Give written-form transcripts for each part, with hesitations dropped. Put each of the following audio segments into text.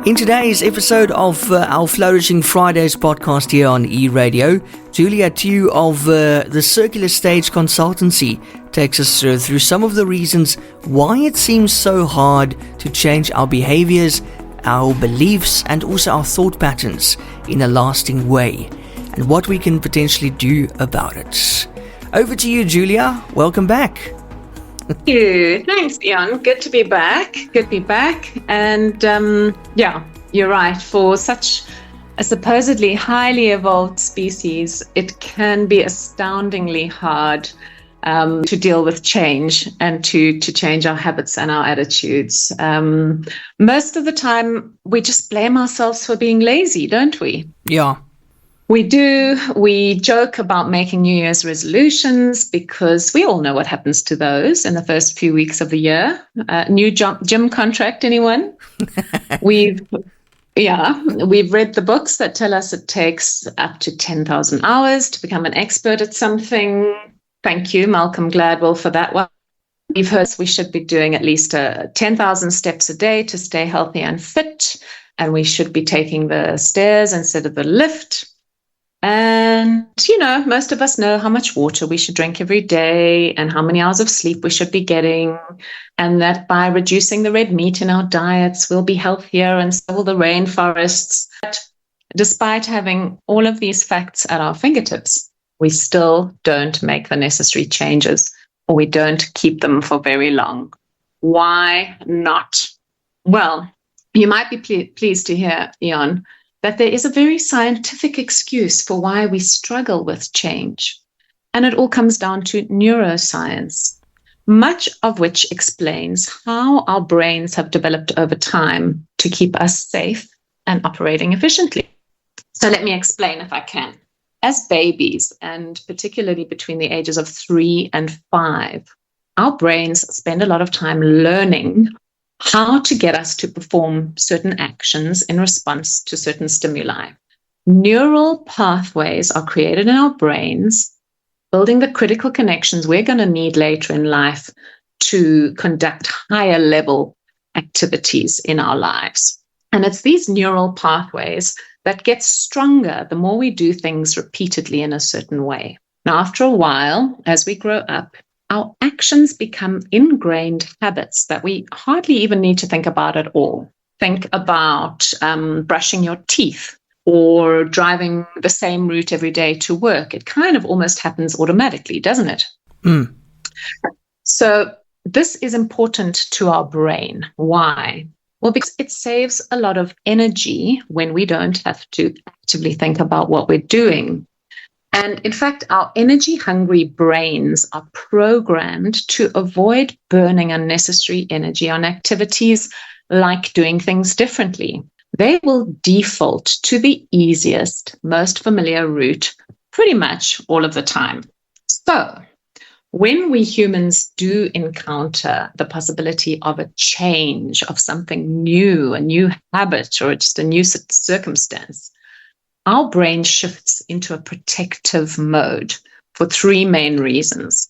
In today's episode of our Flourishing Fridays podcast here on E-Radio, Julia Tew of the Circular Stage Consultancy takes us through some of the reasons why it seems so hard to change our behaviors, our beliefs, and also our thought patterns in a lasting way, and what we can potentially do about it. Over to you, Julia. Welcome back. Thank you. Thanks, Ian. Good to be back. And you're right. For such a supposedly highly evolved species, it can be astoundingly hard to deal with change and to change our habits and our attitudes. Most of the time, we just blame ourselves for being lazy, don't we? Yeah. We do. We joke about making New Year's resolutions because we all know what happens to those in the first few weeks of the year. New gym contract, anyone? We've read the books that tell us it takes up to 10,000 hours to become an expert at something. Thank you, Malcolm Gladwell, for that one. We've heard we should be doing at least 10,000 steps a day to stay healthy and fit, and we should be taking the stairs instead of the lift. And, most of us know how much water we should drink every day and how many hours of sleep we should be getting, and that by reducing the red meat in our diets, we'll be healthier and so will the rainforests. But despite having all of these facts at our fingertips, we still don't make the necessary changes, or we don't keep them for very long. Why not? Well, you might be pleased to hear, Ian, that there is a very scientific excuse for why we struggle with change. And it all comes down to neuroscience, much of which explains how our brains have developed over time to keep us safe and operating efficiently. So let me explain if I can. As babies, and particularly between the ages of 3 and 5, our brains spend a lot of time learning how to get us to perform certain actions in response to certain stimuli. Neural pathways are created in our brains, building the critical connections we're going to need later in life to conduct higher level activities in our lives. And it's these neural pathways that get stronger the more we do things repeatedly in a certain way. Now, after a while, as we grow up, our actions become ingrained habits that we hardly even need to think about at all. Think about brushing your teeth or driving the same route every day to work. It kind of almost happens automatically, doesn't it? Mm. So this is important to our brain. Why? Well, because it saves a lot of energy when we don't have to actively think about what we're doing. And in fact, our energy-hungry brains are programmed to avoid burning unnecessary energy on activities like doing things differently. They will default to the easiest, most familiar route pretty much all of the time. So when we humans do encounter the possibility of a change, of something new, a new habit, or just a new circumstance, our brain shifts into a protective mode for 3 main reasons.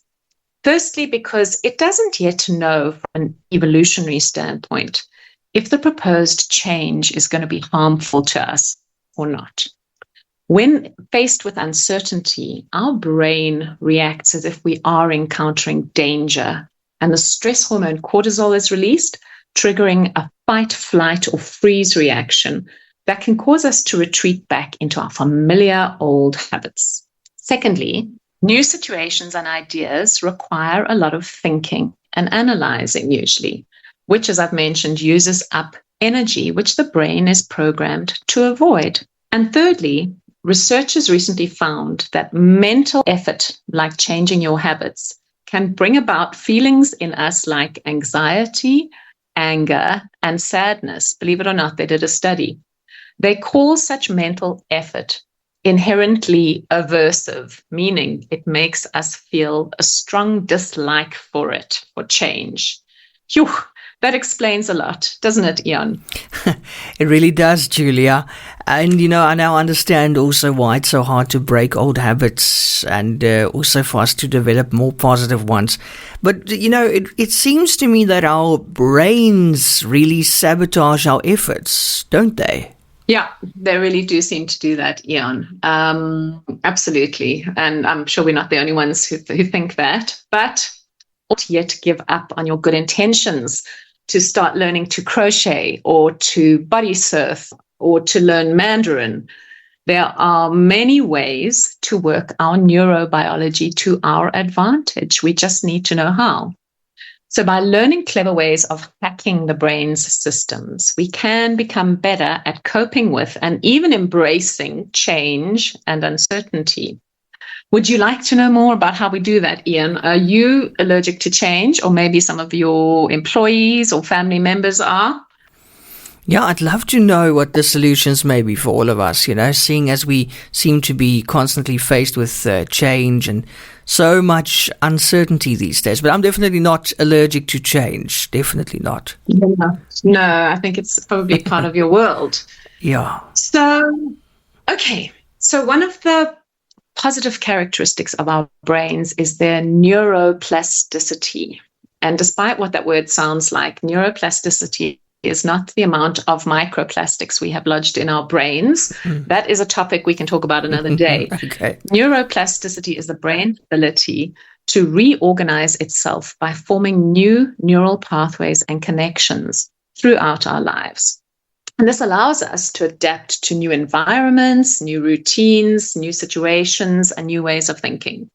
Firstly, because it doesn't yet know from an evolutionary standpoint if the proposed change is going to be harmful to us or not. When faced with uncertainty, our brain reacts as if we are encountering danger, and the stress hormone cortisol is released, triggering a fight, flight, or freeze reaction that can cause us to retreat back into our familiar old habits. Secondly, new situations and ideas require a lot of thinking and analyzing usually, which, as I've mentioned, uses up energy, which the brain is programmed to avoid. And thirdly, researchers recently found that mental effort, like changing your habits, can bring about feelings in us like anxiety, anger, and sadness. Believe it or not, they did a study. They call such mental effort inherently aversive, meaning it makes us feel a strong dislike for it, for change. Phew, That explains a lot, doesn't it, Ian? It really does, Julia. And, I now understand also why it's so hard to break old habits and also for us to develop more positive ones. But, it seems to me that our brains really sabotage our efforts, don't they? Yeah, they really do seem to do that, Ian. Absolutely. And I'm sure we're not the only ones who think that. But don't yet give up on your good intentions to start learning to crochet or to body surf or to learn Mandarin. There are many ways to work our neurobiology to our advantage. We just need to know how. So by learning clever ways of hacking the brain's systems, we can become better at coping with and even embracing change and uncertainty. Would you like to know more about how we do that, Ian? Are you allergic to change, or maybe some of your employees or family members are? Yeah, I'd love to know what the solutions may be for all of us, seeing as we seem to be constantly faced with change and so much uncertainty these days. But I'm definitely not allergic to change. Definitely not. No, I think it's probably part of your world. Yeah. So, okay. So one of the positive characteristics of our brains is their neuroplasticity. And despite what that word sounds like, neuroplasticity is not the amount of microplastics we have lodged in our brains. That is a topic we can talk about another day. Okay. Neuroplasticity is the brain's ability to reorganize itself by forming new neural pathways and connections throughout our lives. And this allows us to adapt to new environments, new routines, new situations, and new ways of thinking.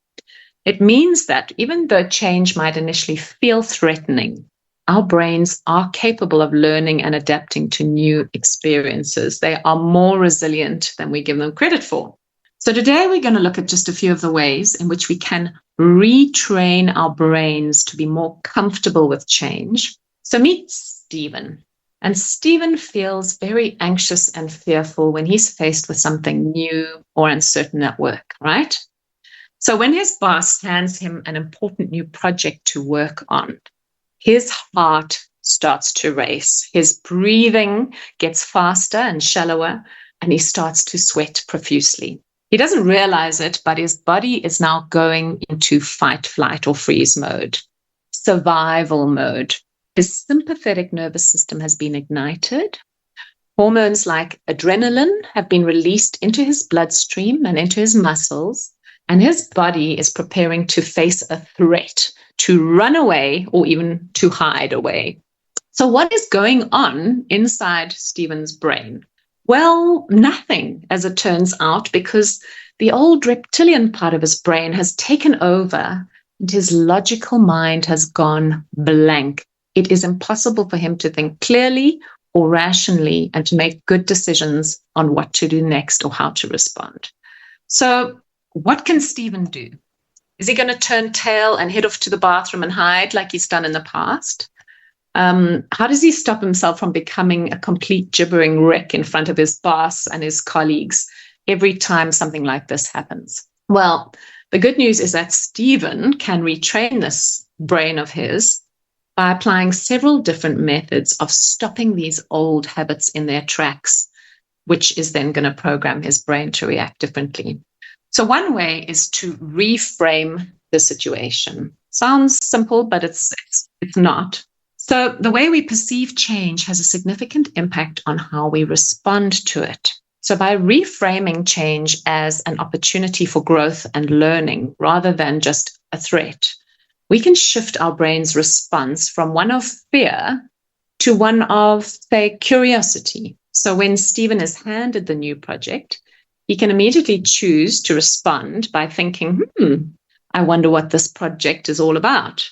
It means that even though change might initially feel threatening, our brains are capable of learning and adapting to new experiences. They are more resilient than we give them credit for. So today we're going to look at just a few of the ways in which we can retrain our brains to be more comfortable with change. So meet Stephen. And Stephen feels very anxious and fearful when he's faced with something new or uncertain at work, right? So when his boss hands him an important new project to work on, his heart starts to race. His breathing gets faster and shallower, and he starts to sweat profusely. He doesn't realize it, but his body is now going into fight, flight, or freeze mode, survival mode. His sympathetic nervous system has been ignited. Hormones like adrenaline have been released into his bloodstream and into his muscles, and his body is preparing to face a threat, to run away or even to hide away. So what is going on inside Stephen's brain? Well, nothing, as it turns out, because the old reptilian part of his brain has taken over and his logical mind has gone blank. It is impossible for him to think clearly or rationally and to make good decisions on what to do next or how to respond. So what can Stephen do? Is he going to turn tail and head off to the bathroom and hide like he's done in the past? How does he stop himself from becoming a complete gibbering wreck in front of his boss and his colleagues every time something like this happens? Well, the good news is that Stephen can retrain this brain of his by applying several different methods of stopping these old habits in their tracks, which is then going to program his brain to react differently. So one way is to reframe the situation. Sounds simple, but it's not. So the way we perceive change has a significant impact on how we respond to it. So by reframing change as an opportunity for growth and learning rather than just a threat, we can shift our brain's response from one of fear to one of, say, curiosity. So when Stephen is handed the new project, he can immediately choose to respond by thinking, I wonder what this project is all about.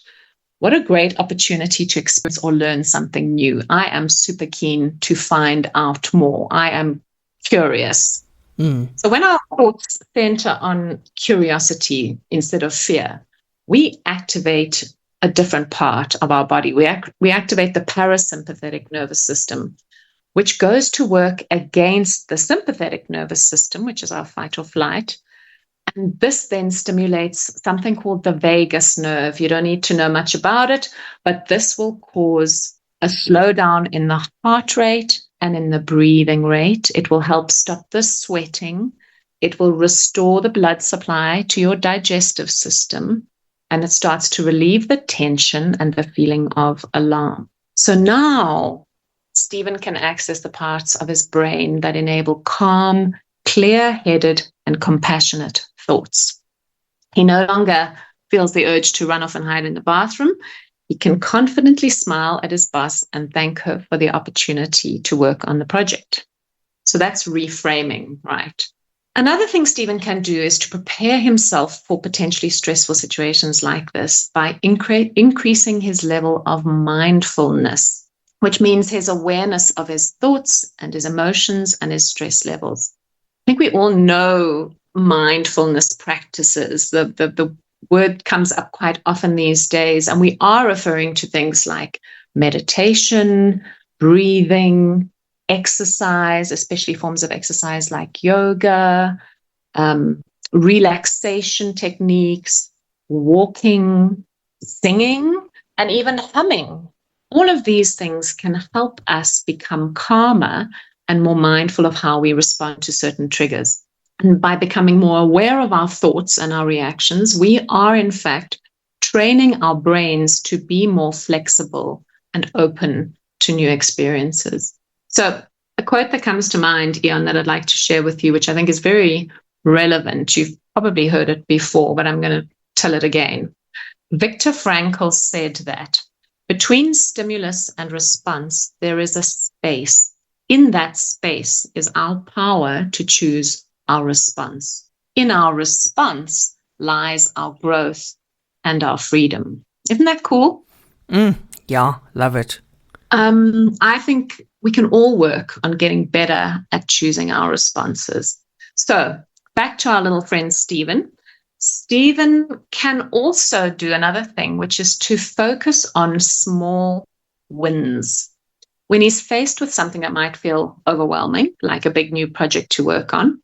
What a great opportunity to experience or learn something new. I am super keen to find out more. I am curious. So when our thoughts center on curiosity instead of fear, we activate a different part of our body. We activate the parasympathetic nervous system, which goes to work against the sympathetic nervous system, which is our fight or flight. And this then stimulates something called the vagus nerve. You don't need to know much about it, but this will cause a slowdown in the heart rate and in the breathing rate. It will help stop the sweating. It will restore the blood supply to your digestive system, and it starts to relieve the tension and the feeling of alarm. So now Stephen can access the parts of his brain that enable calm, clear-headed, and compassionate thoughts. He no longer feels the urge to run off and hide in the bathroom. He can confidently smile at his boss and thank her for the opportunity to work on the project. So that's reframing, right? Another thing Stephen can do is to prepare himself for potentially stressful situations like this by increasing his level of mindfulness, which means his awareness of his thoughts and his emotions and his stress levels. I think we all know mindfulness practices. The word comes up quite often these days, and we are referring to things like meditation, breathing, exercise, especially forms of exercise like yoga, relaxation techniques, walking, singing, and even humming. All of these things can help us become calmer and more mindful of how we respond to certain triggers. And by becoming more aware of our thoughts and our reactions, we are in fact training our brains to be more flexible and open to new experiences. So a quote that comes to mind, Ian, that I'd like to share with you, which I think is very relevant. You've probably heard it before, but I'm going to tell it again. Viktor Frankl said that between stimulus and response, there is a space. In that space is our power to choose our response. In our response lies our growth and our freedom. Isn't that cool? Yeah, love it. I think we can all work on getting better at choosing our responses. So back to our little friend, Stephen. Stephen can also do another thing, which is to focus on small wins. When he's faced with something that might feel overwhelming, like a big new project to work on,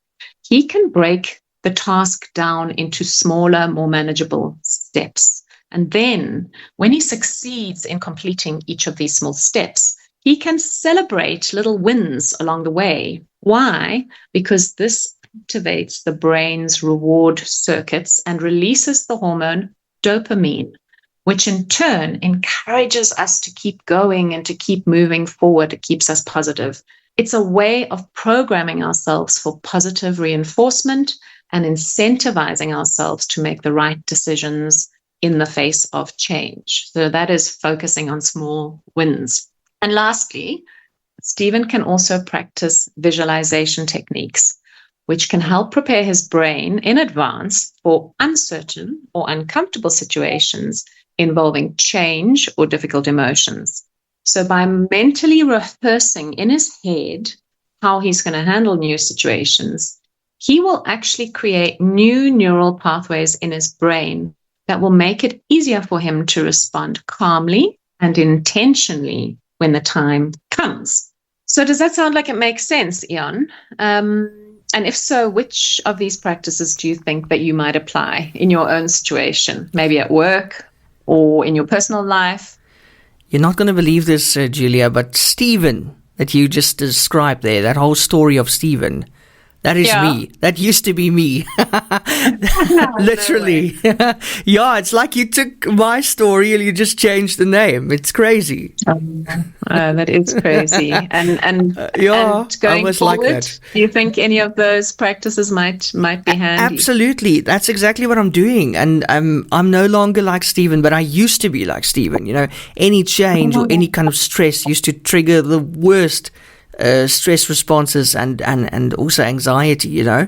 he can break the task down into smaller, more manageable steps. And then when he succeeds in completing each of these small steps, he can celebrate little wins along the way. Why? Because this activates the brain's reward circuits and releases the hormone dopamine, which in turn encourages us to keep going and to keep moving forward. It keeps us positive. It's a way of programming ourselves for positive reinforcement and incentivizing ourselves to make the right decisions in the face of change. So that is focusing on small wins. And lastly, Stephen can also practice visualization techniques, which can help prepare his brain in advance for uncertain or uncomfortable situations involving change or difficult emotions. So by mentally rehearsing in his head how he's going to handle new situations, he will actually create new neural pathways in his brain that will make it easier for him to respond calmly and intentionally when the time comes. So does that sound like it makes sense, Ian? And if so, which of these practices do you think that you might apply in your own situation, maybe at work or in your personal life? You're not going to believe this, Julia, but Stephen, that you just described there, that whole story of Stephen, that is me. That used to be me. Literally. Yeah, it's like you took my story and you just changed the name. It's crazy. That is crazy. And going forward, like that. Do you think any of those practices might be handy? Absolutely. That's exactly what I'm doing. And I'm no longer like Stephen, but I used to be like Stephen. You know, any change or any kind of stress used to trigger the worst stress responses and also anxiety, you know.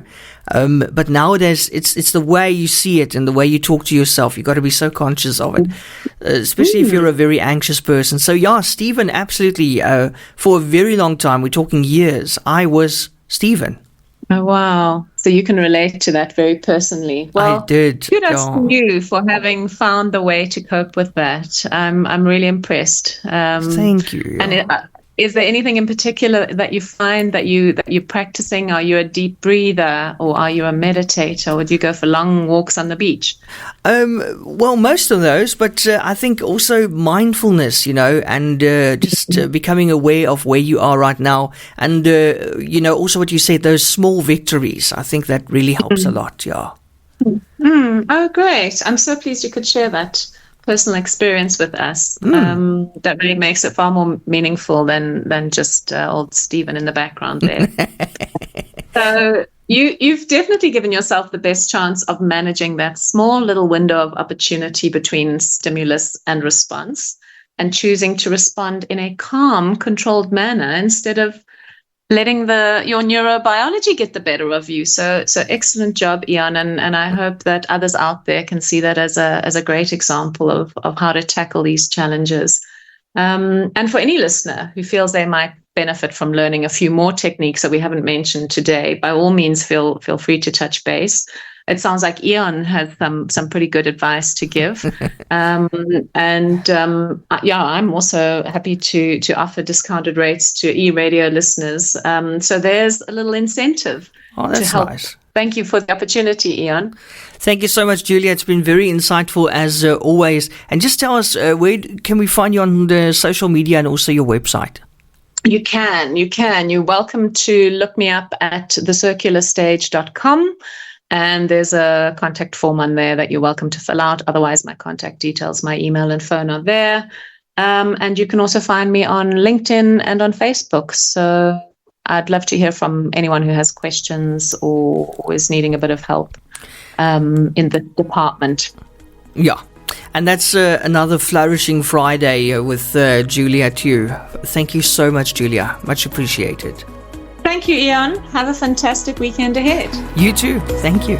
But nowadays, it's the way you see it and the way you talk to yourself. You've got to be so conscious of it, especially if you're a very anxious person. So yeah, Stephen, absolutely. For a very long time, we're talking years, I was Stephen. Oh, wow. So you can relate to that very personally. Well, I did. Kudos to you for having found the way to cope with that. I'm really impressed. Thank you. And Is there anything in particular that you find that you're practicing? Are you a deep breather, or are you a meditator? Or would you go for long walks on the beach? Well, most of those, but I think also mindfulness, and just becoming aware of where you are right now. And, also what you said, those small victories. I think that really helps a lot, yeah. Oh, great. I'm so pleased you could share that personal experience with us. That really makes it far more meaningful than just old Stephen in the background there. So you've definitely given yourself the best chance of managing that small little window of opportunity between stimulus and response, and choosing to respond in a calm, controlled manner instead of letting your neurobiology get the better of you. So excellent job, Ian, and I hope that others out there can see that as a great example of how to tackle these challenges. And for any listener who feels they might benefit from learning a few more techniques that we haven't mentioned today, by all means feel free to touch base. It sounds like Ian has some pretty good advice to give. I'm also happy to offer discounted rates to e-radio listeners. So there's a little incentive to help. Nice. Thank you for the opportunity, Ian. Thank you so much, Julia. It's been very insightful as always. And just tell us, where can we find you on the social media and also your website? You can. You're welcome to look me up at thecircularstage.com. And there's a contact form on there that you're welcome to fill out. Otherwise, my contact details, my email and phone are there. And you can also find me on LinkedIn and on Facebook. So I'd love to hear from anyone who has questions or is needing a bit of help in the department. Yeah. And that's another Flourishing Friday with Julia too. Thank you so much, Julia. Much appreciated. Thank you, Ian. Have a fantastic weekend ahead. You too. Thank you.